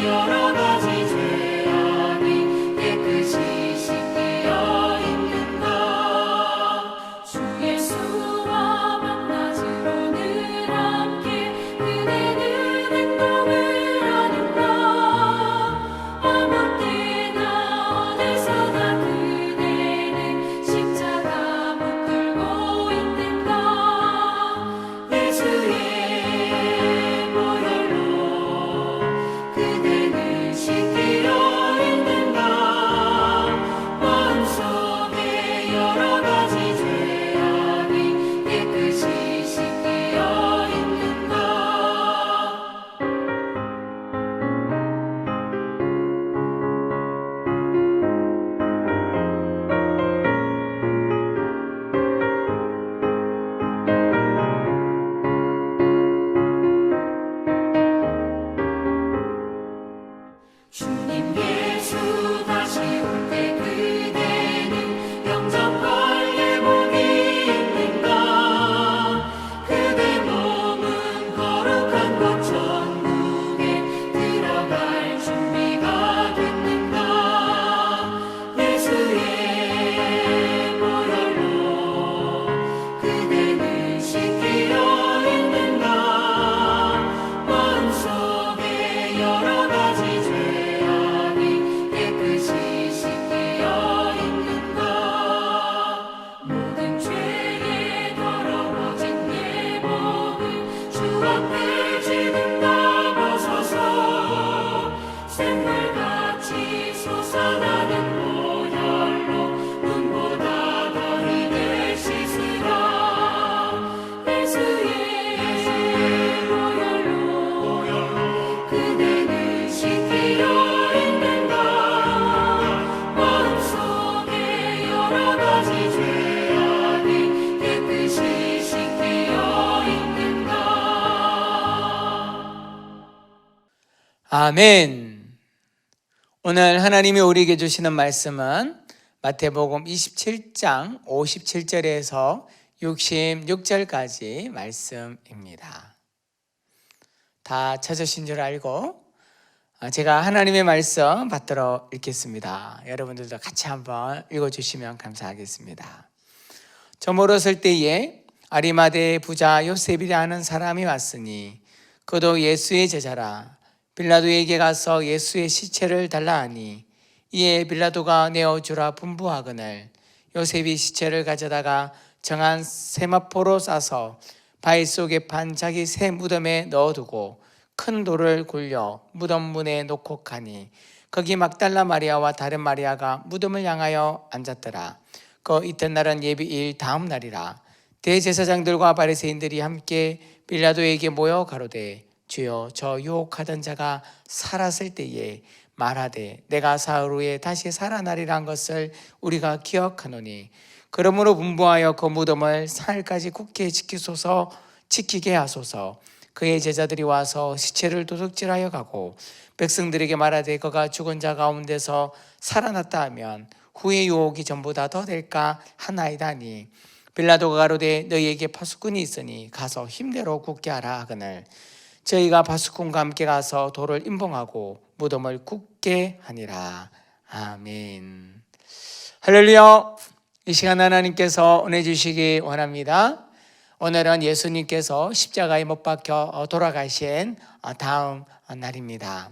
여러 가지 죄악이 깨끗이 씻기어 있는가. 주 예수와 만나지로 늘 함께 그대는 행동을 하는가. 아무 때나 어디서나 그대는 십자가 붙들고 있는가. 예수의 보혈로 그대는 씻기어 있는가. 마음속에 여러 가지 죄악이 깨끗이 씻기어 있는가. 주님 예수 다시 올 때 그대는 영접할 예복이 있는가. 그대 몸은 거룩한 곳 천국에 들어갈 준비가 됐는가. 예수의 보혈로 그대는 씻기어 있는가. 마음속에 여러 가지 죄악이 깨끗이 씻기어 있는가. 모든 죄에 더러워진 예복을 주 앞에 지금 다 벗어서 샘물같이 솟아나는 보혈로 눈보다 더 희게 씻으라. 예수의 보혈로 그대는 씻기어 있는가. 마음속에 여러 가지 죄악이 깨끗이 씻기어 있는가. 아멘. 오늘 하나님이 우리에게 주시는 말씀은 마태복음 27장 57절에서 66절까지 말씀입니다. 다 찾으신 줄 알고 제가 하나님의 말씀 받들어 읽겠습니다. 여러분들도 같이 한번 읽어주시면 감사하겠습니다. 저 멀었을 때에 아리마대 부자 요셉이라는 사람이 왔으니 그도 예수의 제자라. 빌라도에게 가서 예수의 시체를 달라 하니 이에 빌라도가 내어주라 분부하거늘 요셉이 시체를 가져다가 정한 세마포로 싸서 바위 속에 판 자기 새 무덤에 넣어두고 큰 돌을 굴려 무덤 문에 놓고 가니 거기 막달라 마리아와 다른 마리아가 무덤을 향하여 앉았더라. 그 이튿날은 예비일 다음 날이라. 대제사장들과 바리새인들이 함께 빌라도에게 모여 가로되 주여 저 유혹하던 자가 살았을 때에 말하되 내가 사흘 후에 다시 살아나리란 것을 우리가 기억하노니 그러므로 분부하여 그 무덤을 사흘까지 굳게 지키게 하소서. 그의 제자들이 와서 시체를 도둑질하여 가고 백성들에게 말하되 그가 죽은 자 가운데서 살아났다 하면 후의 유혹이 전보다 더 될까 하나이다니. 빌라도가 가로되 너희에게 파수꾼이 있으니 가서 힘대로 굳게 하라 하거늘 저희가 파수꾼과 함께 가서 돌을 임봉하고 무덤을 굳게 하니라. 아멘. 할렐루야. 이 시간 하나님께서 은혜 주시기 원합니다. 오늘은 예수님께서 십자가에 못 박혀 돌아가신 다음 날입니다.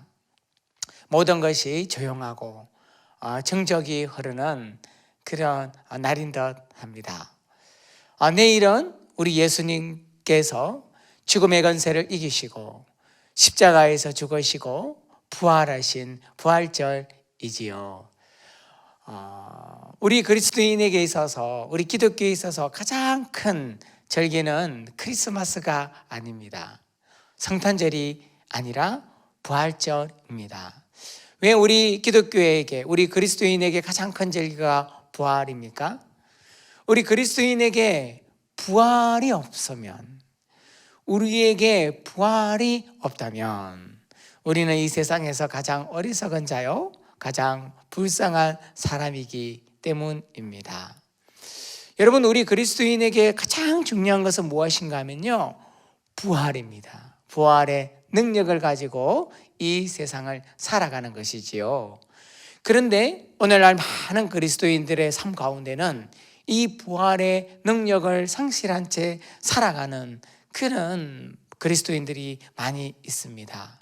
모든 것이 조용하고 정적이 흐르는 그런 날인 듯 합니다. 내일은 우리 예수님께서 죽음의 권세를 이기시고 십자가에서 죽으시고 부활하신 부활절이지요. 우리 그리스도인에게 있어서, 우리 기독교에 있어서 가장 큰 절기는 크리스마스가 아닙니다. 성탄절이 아니라 부활절입니다. 왜 우리 기독교에게, 우리 그리스도인에게 가장 큰 절기가 부활입니까? 우리 그리스도인에게 부활이 없으면, 우리에게 부활이 없다면 우리는 이 세상에서 가장 어리석은 자요, 가장 불쌍한 사람이기 때문입니다. 여러분, 우리 그리스도인에게 가장 중요한 것은 무엇인가 하면요, 부활입니다. 부활의 능력을 가지고 이 세상을 살아가는 것이지요. 그런데 오늘날 많은 그리스도인들의 삶 가운데는 이 부활의 능력을 상실한 채 살아가는 그런 그리스도인들이 많이 있습니다.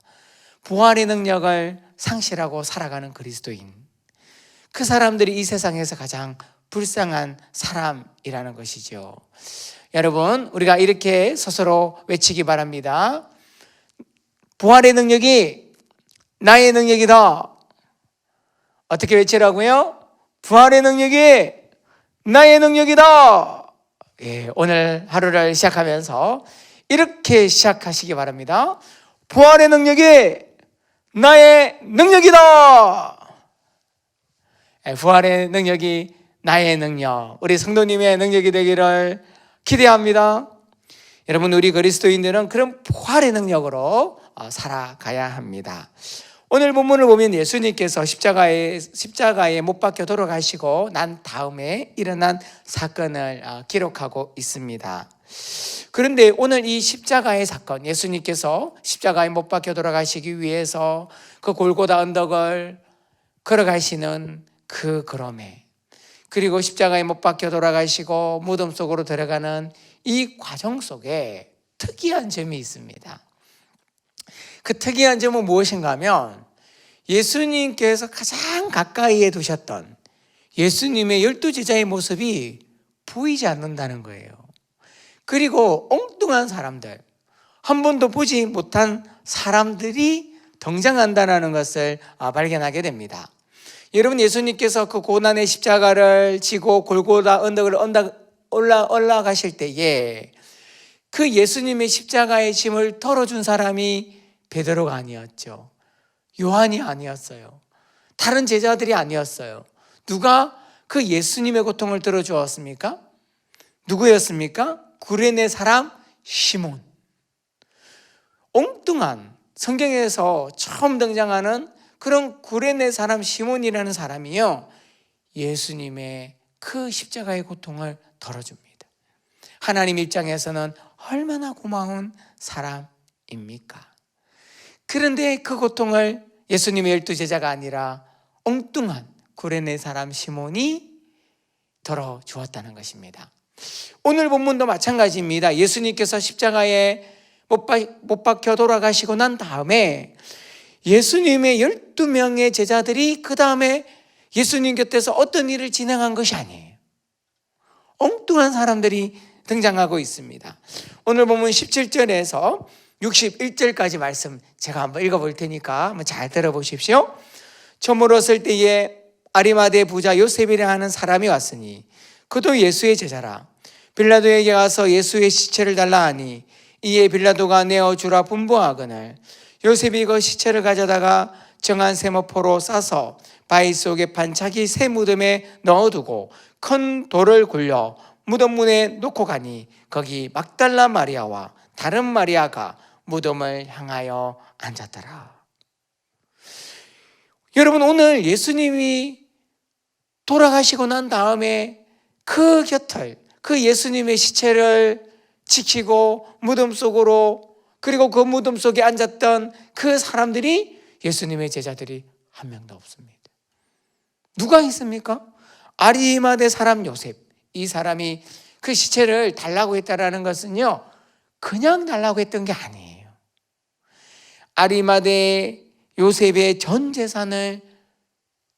부활의 능력을 상실하고 살아가는 그리스도인, 그 사람들이 이 세상에서 가장 불쌍한 사람이라는 것이죠. 여러분, 우리가 이렇게 스스로 외치기 바랍니다. 부활의 능력이 나의 능력이다. 어떻게 외치라고요? 부활의 능력이 나의 능력이다. 예, 오늘 하루를 시작하면서 이렇게 시작하시기 바랍니다. 부활의 능력이 나의 능력이다. 예, 부활의 능력이 나의 능력, 우리 성도님의 능력이 되기를 기대합니다. 여러분, 우리 그리스도인들은 그런 부활의 능력으로 살아가야 합니다. 오늘 본문을 보면 예수님께서 십자가에 못 박혀 돌아가시고 난 다음에 일어난 사건을 기록하고 있습니다. 그런데 오늘 이 십자가의 사건, 예수님께서 십자가에 못 박혀 돌아가시기 위해서 그 골고다 언덕을 걸어가시는 그 걸음에, 그리고 십자가에 못 박혀 돌아가시고 무덤 속으로 들어가는 이 과정 속에 특이한 점이 있습니다. 그 특이한 점은 무엇인가 하면 예수님께서 가장 가까이에 두셨던 예수님의 12제자의 모습이 보이지 않는다는 거예요. 그리고 엉뚱한 사람들, 한 번도 보지 못한 사람들이 등장한다는 것을 발견하게 됩니다. 여러분, 예수님께서 그 고난의 십자가를 지고 골고다 언덕을 올라가실 때에 그 예수님의 십자가의 짐을 덜어준 사람이 베드로가 아니었죠. 요한이 아니었어요. 다른 제자들이 아니었어요. 누가 그 예수님의 고통을 들어주었습니까? 누구였습니까? 구레네 사람 시몬. 엉뚱한, 성경에서 처음 등장하는 그런 구레네 사람 시몬이라는 사람이요, 예수님의 그 십자가의 고통을 덜어줍니다. 하나님 입장에서는 얼마나 고마운 사람입니까? 그런데 그 고통을 예수님의 12제자가 아니라 엉뚱한 구레네 사람 시몬이 덜어주었다는 것입니다. 오늘 본문도 마찬가지입니다. 예수님께서 십자가에 못 박혀 돌아가시고 난 다음에 예수님의 12명의 제자들이 그 다음에 예수님 곁에서 어떤 일을 진행한 것이 아니에요. 엉뚱한 사람들이 등장하고 있습니다. 오늘 보면 17절에서 61절까지 말씀 제가 한번 읽어볼 테니까 한번 잘 들어보십시오. 저물었을 때에 아리마대 부자 요셉이라 하는 사람이 왔으니 그도 예수의 제자라. 빌라도에게 가서 예수의 시체를 달라 하니 이에 빌라도가 내어주라 분부하거늘 요셉이 그 시체를 가져다가 정한 세모포로 싸서 바위 속에 반차기 새 무덤에 넣어두고 큰 돌을 굴려 무덤 문에 놓고 가니 거기 막달라 마리아와 다른 마리아가 무덤을 향하여 앉았더라. 여러분, 오늘 예수님이 돌아가시고 난 다음에 그 곁을, 그 예수님의 시체를 지키고 무덤 속으로, 그리고 그 무덤 속에 앉았던 그 사람들이 예수님의 제자들이 한 명도 없습니다. 누가 있습니까? 아리마대 사람 요셉. 이 사람이 그 시체를 달라고 했다라는 것은요, 그냥 달라고 했던 게 아니에요. 아리마대 요셉의 전 재산을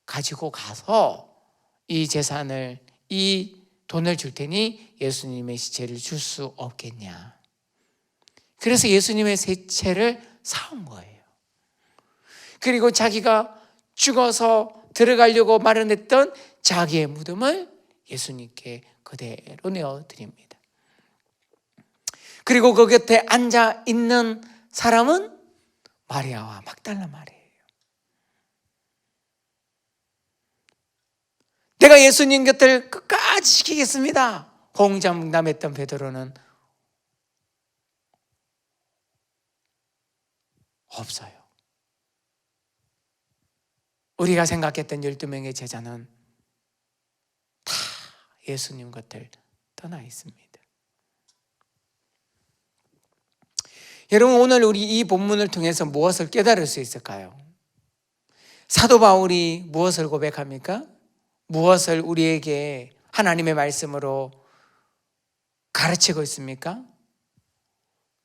가지고 가서 이 재산을, 이 돈을 줄 테니 예수님의 시체를 줄 수 없겠냐. 그래서 예수님의 시체를 사온 거예요. 그리고 자기가 죽어서 들어가려고 마련했던 자기의 무덤을 예수님께 그대로 내어드립니다. 그리고 그 곁에 앉아 있는 사람은 마리아와 막달라 마리아예요. 내가 예수님 곁을 끝까지 지키겠습니다. 공장담했던 베드로는 없어요. 우리가 생각했던 12명의 제자는 다 예수님 곁을 떠나 있습니다. 여러분, 오늘 우리 이 본문을 통해서 무엇을 깨달을 수 있을까요? 사도 바울이 무엇을 고백합니까? 무엇을 우리에게 하나님의 말씀으로 가르치고 있습니까?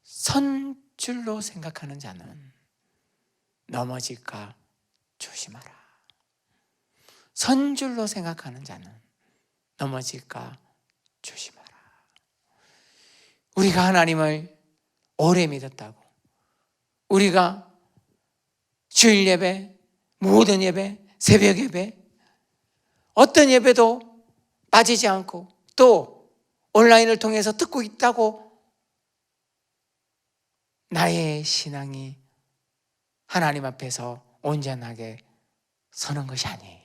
선줄로 생각하는 자는 넘어질까 조심하라. 선줄로 생각하는 자는 넘어질까 조심하라. 우리가 하나님을 오래 믿었다고, 우리가 주일 예배, 모든 예배, 새벽 예배, 어떤 예배도 빠지지 않고 또 온라인을 통해서 듣고 있다고 나의 신앙이 하나님 앞에서 온전하게 서는 것이 아니에요.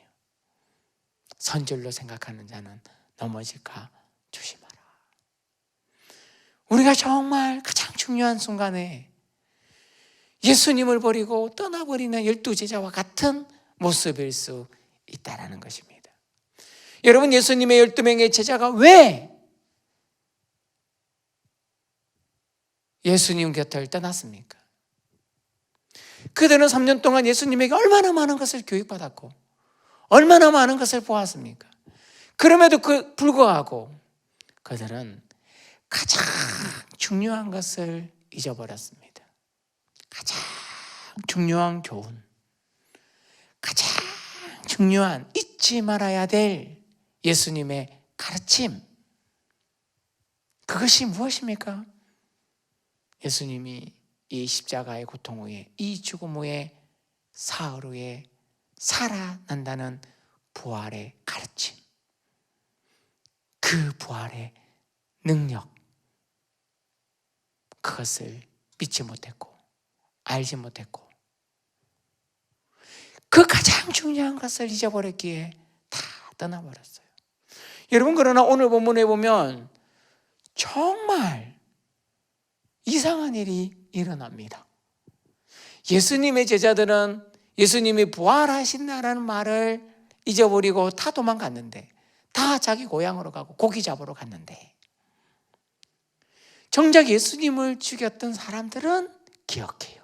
선줄로 생각하는 자는 넘어질까 조심하라. 우리가 정말 가장 중요한 순간에 예수님을 버리고 떠나버리는 12제자와 같은 모습일 수 있다는 것입니다. 여러분, 예수님의 12명의 제자가 왜 예수님 곁을 떠났습니까? 그들은 3년 동안 예수님에게 얼마나 많은 것을 교육받았고 얼마나 많은 것을 보았습니까? 그럼에도 불구하고 그들은 가장 중요한 것을 잊어버렸습니다. 가장 중요한 교훈, 가장 중요한 잊지 말아야 될 예수님의 가르침, 그것이 무엇입니까? 예수님이 이 십자가의 고통 후에, 이 죽음 후에, 사흘 후에 살아난다는 부활의 가르침, 그 부활의 능력, 그것을 믿지 못했고 알지 못했고 그 가장 중요한 것을 잊어버렸기에 다 떠나버렸어요. 여러분, 그러나 오늘 본문에 보면 정말 이상한 일이 일어납니다. 예수님의 제자들은 예수님이 부활하신다라는 말을 잊어버리고 다 도망갔는데, 다 자기 고향으로 가고 고기 잡으러 갔는데, 정작 예수님을 죽였던 사람들은 기억해요.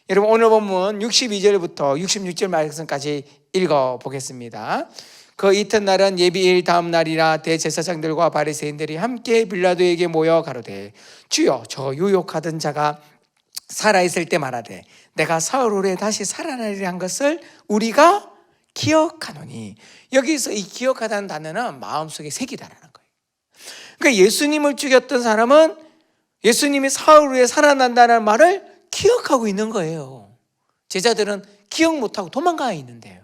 여러분, 오늘 본문 62절부터 66절 말씀까지 읽어보겠습니다. 그 이튿날은 예비일 다음 날이라 대제사장들과 바리새인들이 함께 빌라도에게 모여 가로되, 주여, 저 유혹하던 자가 살아있을 때 말하되 내가 사흘 후에 다시 살아나리라 한 것을 우리가 기억하노니. 여기서 이 기억하다는 단어는 마음속에 새기다라는 거예요. 그러니까 예수님을 죽였던 사람은 예수님이 사흘 후에 살아난다는 말을 기억하고 있는 거예요. 제자들은 기억 못하고 도망가 있는데요.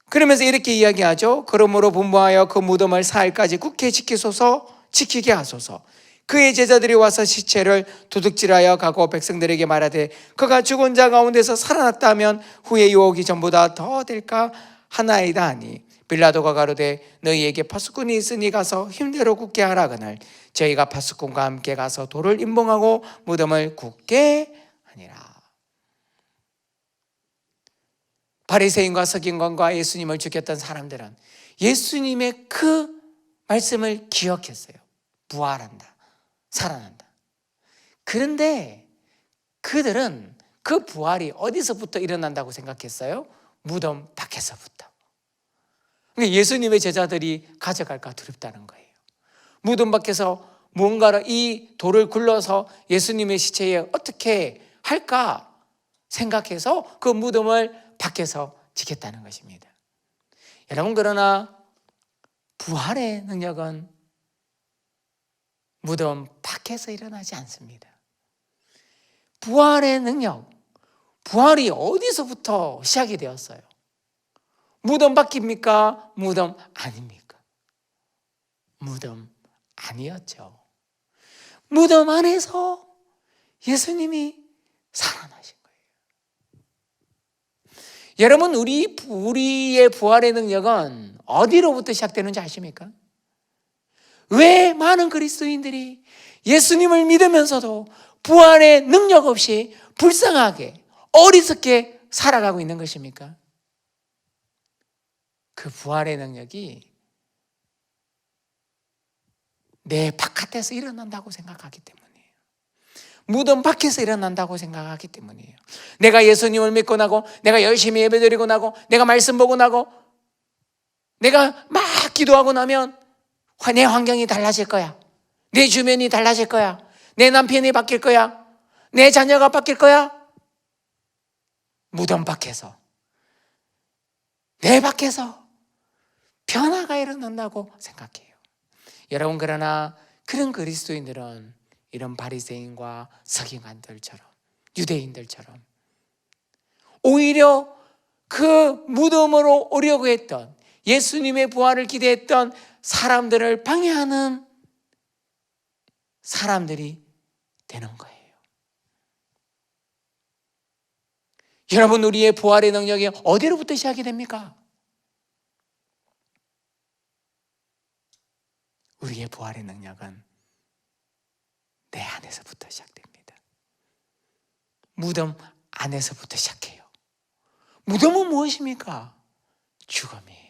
그러면서 이렇게 이야기하죠. 그러므로 분부하여 그 무덤을 사흘까지 굳게 지키게 하소서. 그의 제자들이 와서 시체를 도둑질하여 가고 백성들에게 말하되 그가 죽은 자 가운데서 살아났다 하면 후에 유혹이 전보다 더 될까 하나이다 하니, 빌라도가 가로되 너희에게 파수꾼이 있으니 가서 힘대로 굳게 하라 그날 저희가 파수꾼과 함께 가서 돌을 임봉하고 무덤을 굳게 하니라. 바리새인과 서기관과 예수님을 죽였던 사람들은 예수님의 그 말씀을 기억했어요. 부활한다, 살아난다. 그런데 그들은 그 부활이 어디서부터 일어난다고 생각했어요? 무덤 밖에서부터. 그러니까 예수님의 제자들이 가져갈까 두렵다는 거예요. 무덤 밖에서 뭔가를 이 돌을 굴러서 예수님의 시체에 어떻게 할까 생각해서 그 무덤을 밖에서 지켰다는 것입니다. 여러분, 그러나 부활의 능력은 무덤 밖에서 일어나지 않습니다. 부활의 능력, 부활이 어디서부터 시작이 되었어요? 무덤 밖입니까? 무덤 아닙니까? 무덤 아니었죠. 무덤 안에서 예수님이 살아나신 거예요. 여러분, 우리의 부활의 능력은 어디로부터 시작되는지 아십니까? 왜 많은 그리스도인들이 예수님을 믿으면서도 부활의 능력 없이 불쌍하게 어리석게 살아가고 있는 것입니까? 그 부활의 능력이 내 바깥에서 일어난다고 생각하기 때문이에요. 무덤 밖에서 일어난다고 생각하기 때문이에요. 내가 예수님을 믿고 나고, 내가 열심히 예배드리고 나고, 내가 말씀 보고 나고, 내가 막 기도하고 나면 내 환경이 달라질 거야. 내 주변이 달라질 거야. 내 남편이 바뀔 거야. 내 자녀가 바뀔 거야. 무덤 밖에서, 내 밖에서 변화가 일어난다고 생각해요. 여러분, 그러나 그런 그리스도인들은 이런 바리새인과 서기관들처럼, 유대인들처럼 오히려 그 무덤으로 오려고 했던, 예수님의 부활을 기대했던 사람들을 방해하는 사람들이 되는 거예요. 여러분, 우리의 부활의 능력이 어디로부터 시작이 됩니까? 우리의 부활의 능력은 내 안에서부터 시작됩니다. 무덤 안에서부터 시작해요. 무덤은 무엇입니까? 죽음이에요.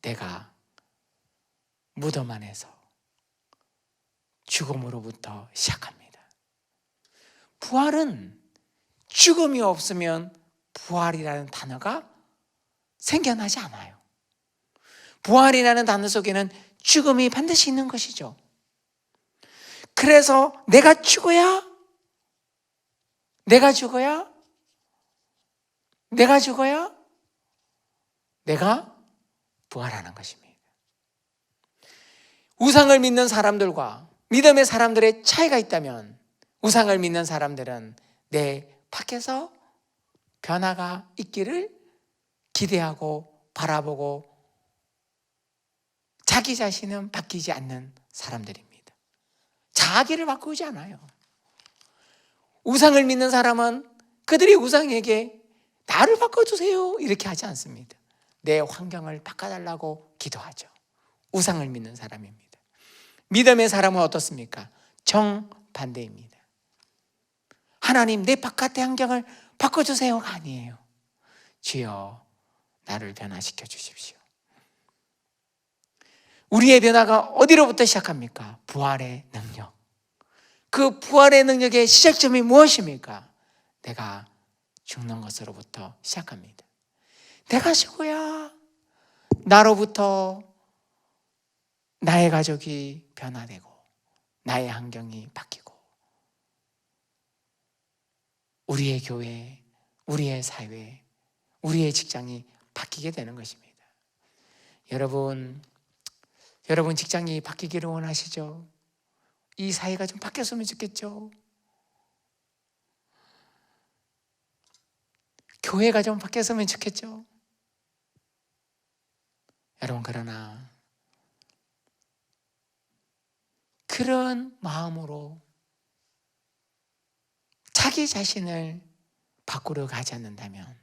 내가 무덤 안에서 죽음으로부터 시작합니다. 부활은 죽음이 없으면 부활이라는 단어가 생겨나지 않아요. 부활이라는 단어 속에는 죽음이 반드시 있는 것이죠. 그래서 내가 죽어야 내가 부활하는 것입니다. 우상을 믿는 사람들과 믿음의 사람들의 차이가 있다면, 우상을 믿는 사람들은 내 밖에서 변화가 있기를 기대하고 바라보고 자기 자신은 바뀌지 않는 사람들입니다. 자기를 바꾸지 않아요. 우상을 믿는 사람은 그들이 우상에게 나를 바꿔주세요 이렇게 하지 않습니다. 내 환경을 바꿔달라고 기도하죠. 우상을 믿는 사람입니다. 믿음의 사람은 어떻습니까? 정반대입니다. 하나님, 내 바깥의 환경을 바꿔주세요가 아니에요. 주여, 나를 변화시켜 주십시오. 우리의 변화가 어디로부터 시작합니까? 부활의 능력. 그 부활의 능력의 시작점이 무엇입니까? 내가 죽는 것으로부터 시작합니다. 내가 죽어야 나로부터 나의 가족이 변화되고 나의 환경이 바뀌고 우리의 교회, 우리의 사회, 우리의 직장이 바뀌게 되는 것입니다. 여러분 직장이 바뀌기를 원하시죠? 이 사회가 좀 바뀌었으면 좋겠죠? 교회가 좀 바뀌었으면 좋겠죠? 여러분, 그러나 그런 마음으로 자기 자신을 바꾸려 가지 않는다면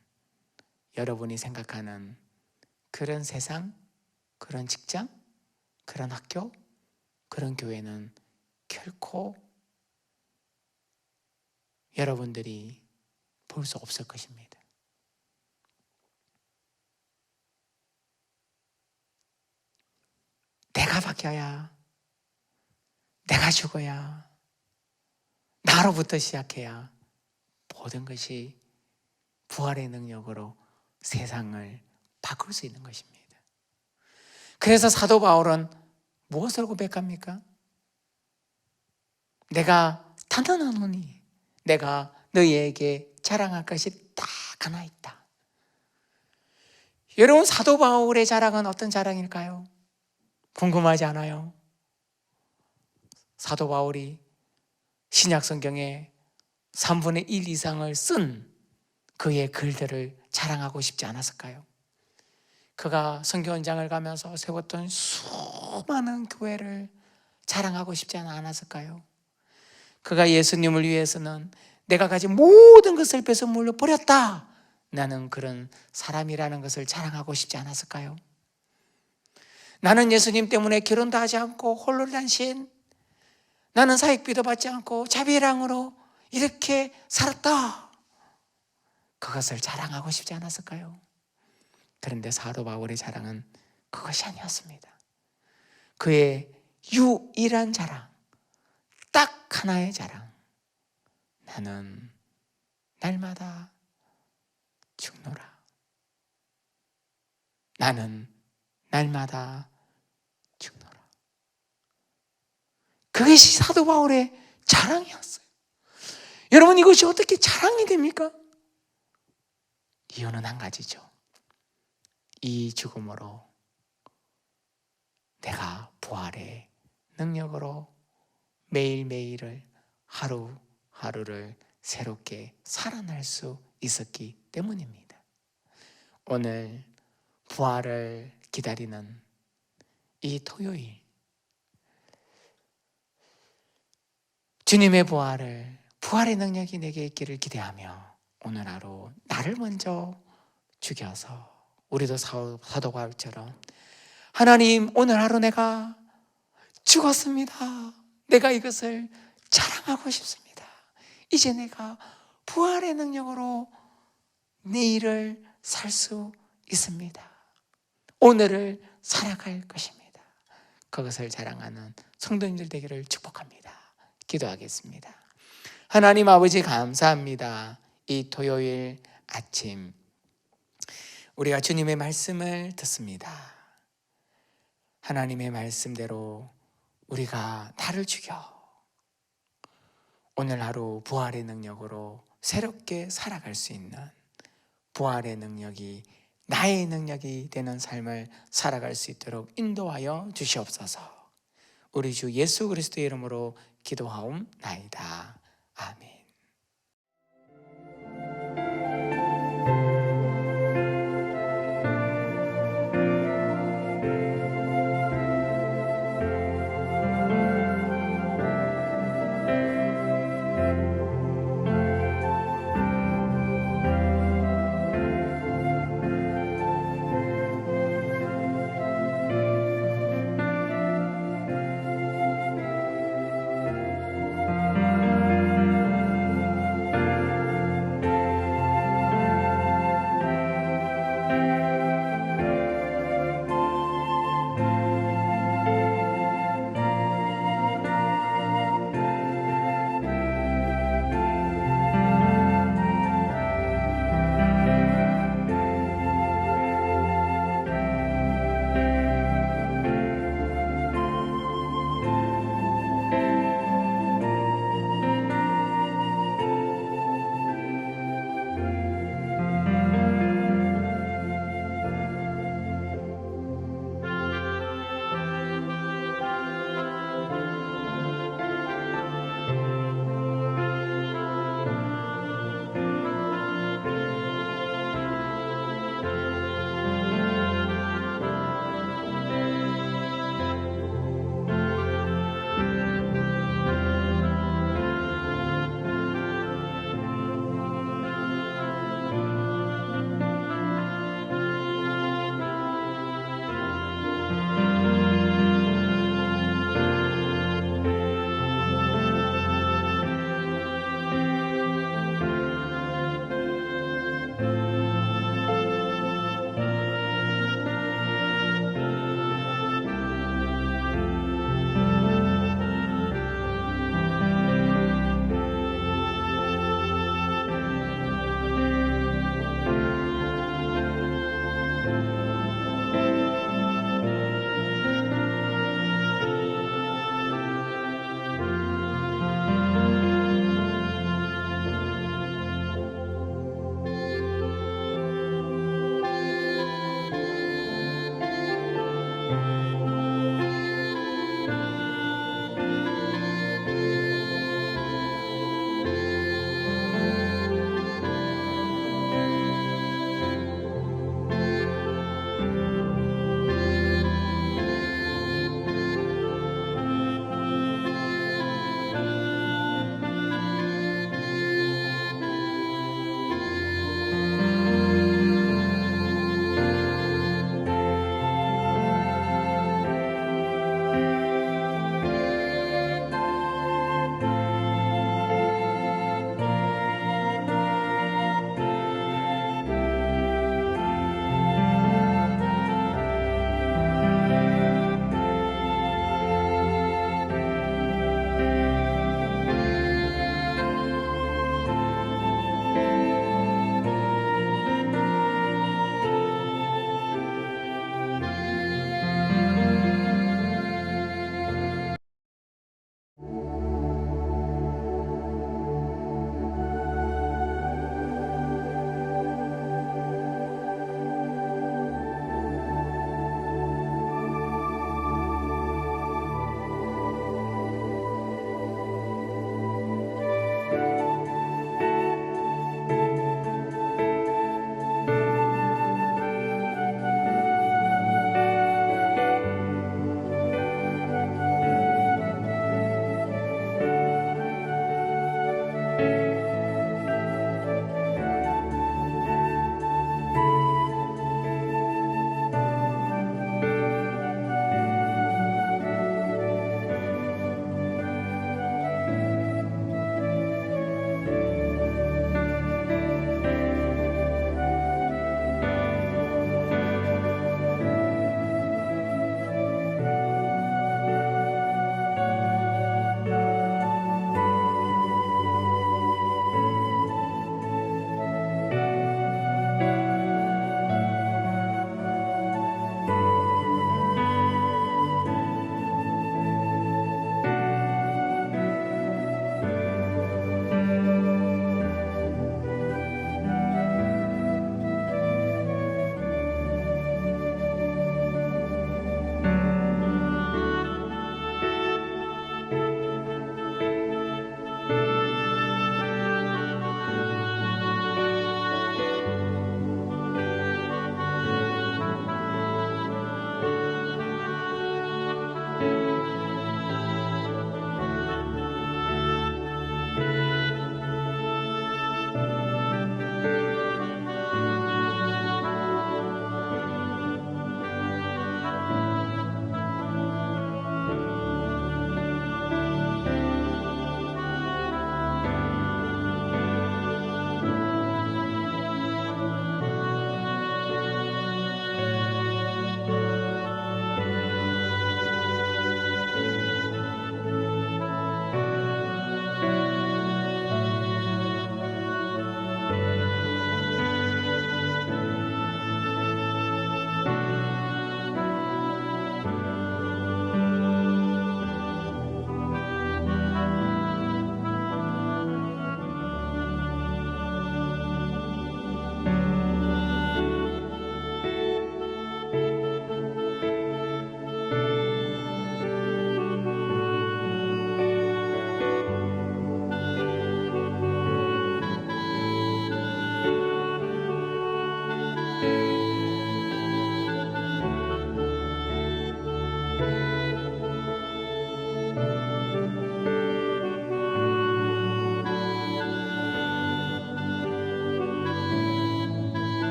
여러분이 생각하는 그런 세상, 그런 직장, 그런 학교, 그런 교회는 결코 여러분들이 볼 수 없을 것입니다. 내가 바뀌어야, 내가 죽어야, 나로부터 시작해야 모든 것이 부활의 능력으로 세상을 바꿀 수 있는 것입니다. 그래서 사도 바울은 무엇을 고백합니까? 내가 단언하노니 내가 너희에게 자랑할 것이 딱 하나 있다. 여러분, 사도 바울의 자랑은 어떤 자랑일까요? 궁금하지 않아요? 사도 바울이 신약 성경에 3분의 1 이상을 쓴 그의 글들을 자랑하고 싶지 않았을까요? 그가 선교 현장을 가면서 세웠던 수많은 교회를 자랑하고 싶지 않았을까요? 그가 예수님을 위해서는 내가 가진 모든 것을 뺏어 물려 버렸다, 나는 그런 사람이라는 것을 자랑하고 싶지 않았을까요? 나는 예수님 때문에 결혼도 하지 않고 홀로 단신, 나는 사익비도 받지 않고 자비랑으로 이렇게 살았다, 그것을 자랑하고 싶지 않았을까요? 그런데 사도 바울의 자랑은 그것이 아니었습니다. 그의 유일한 자랑, 딱 하나의 자랑. 나는 날마다 죽노라. 나는 날마다 죽노라. 그것이 사도 바울의 자랑이었어요. 여러분, 이것이 어떻게 자랑이 됩니까? 이유는 한 가지죠. 이 죽음으로 내가 부활의 능력으로 매일매일을 하루하루를 새롭게 살아날 수 있었기 때문입니다. 오늘 부활을 기다리는 이 토요일, 주님의 부활의 능력이 내게 있기를 기대하며 오늘 하루 나를 먼저 죽여서, 우리도 사도 바울처럼 하나님, 오늘 하루 내가 죽었습니다. 내가 이것을 자랑하고 싶습니다. 이제 내가 부활의 능력으로 내일을 살 수 있습니다. 오늘을 살아갈 것입니다. 그것을 자랑하는 성도님들 되기를 축복합니다. 기도하겠습니다. 하나님 아버지, 감사합니다. 이 토요일 아침 우리가 주님의 말씀을 듣습니다. 하나님의 말씀대로 우리가 나를 죽여 오늘 하루 부활의 능력으로 새롭게 살아갈 수 있는, 부활의 능력이 나의 능력이 되는 삶을 살아갈 수 있도록 인도하여 주시옵소서. 우리 주 예수 그리스도의 이름으로 기도하옵나이다. 아멘.